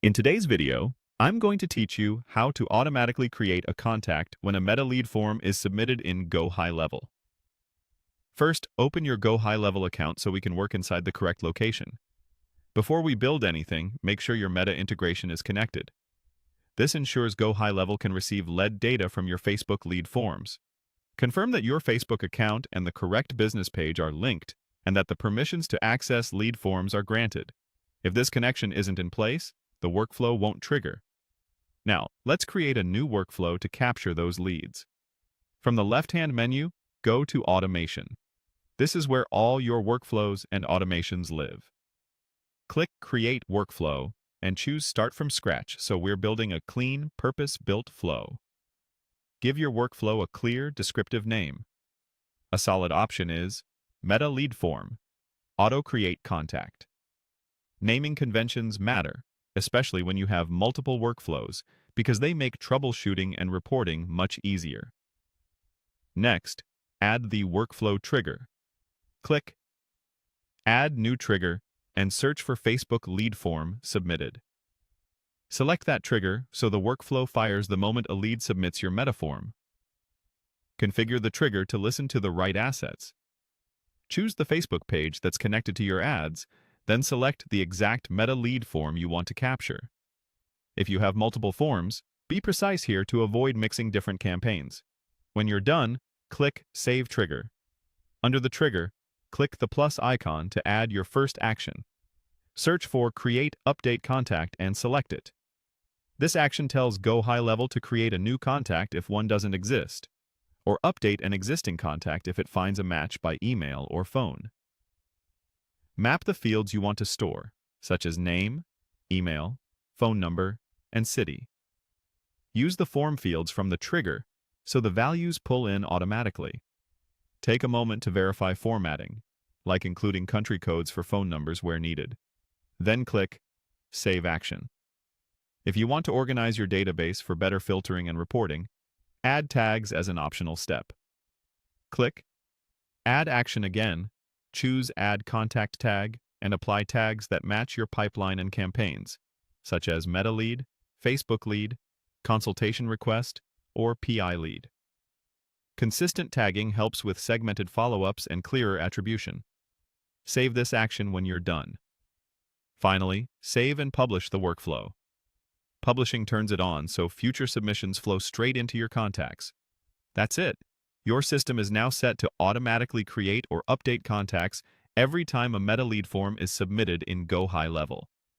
In today's video, I'm going to teach you how to automatically create a contact when a meta lead form is submitted in GoHighLevel. First, open your GoHighLevel account so we can work inside the correct location. Before we build anything, make sure your meta integration is connected. This ensures GoHighLevel can receive lead data from your Facebook lead forms. Confirm that your Facebook account and the correct business page are linked and that the permissions to access lead forms are granted. If this connection isn't in place, the workflow won't trigger. Now, let's create a new workflow to capture those leads. From the left-hand menu, go to Automation. This is where all your workflows and automations live. Click Create Workflow and choose Start from Scratch so we're building a clean, purpose-built flow. Give your workflow a clear, descriptive name. A solid option is Meta Lead Form, Auto Create Contact. Naming conventions matter, especially when you have multiple workflows, because they make troubleshooting and reporting much easier. Next, add the workflow trigger. Click Add New Trigger and search for Facebook lead form submitted. Select that trigger so the workflow fires the moment a lead submits your metaform. Configure the trigger to listen to the right assets. Choose the Facebook page that's connected to your ads, then select the exact meta lead form you want to capture. If you have multiple forms, be precise here to avoid mixing different campaigns. When you're done, click Save Trigger. Under the trigger, click the plus icon to add your first action. Search for Create Update Contact and select it. This action tells GoHighLevel to create a new contact if one doesn't exist, or update an existing contact if it finds a match by email or phone. Map the fields you want to store, such as name, email, phone number, and city. Use the form fields from the trigger so the values pull in automatically. Take a moment to verify formatting, like including country codes for phone numbers where needed. Then click Save Action. If you want to organize your database for better filtering and reporting, add tags as an optional step. Click Add Action again, choose Add Contact Tag, and apply tags that match your pipeline and campaigns, such as Meta Lead, Facebook Lead, Consultation Request, or PI Lead. Consistent tagging helps with segmented follow-ups and clearer attribution. Save this action when you're done. Finally, save and publish the workflow. Publishing turns it on so future submissions flow straight into your contacts. That's it. Your system is now set to automatically create or update contacts every time a meta lead form is submitted in GoHighLevel.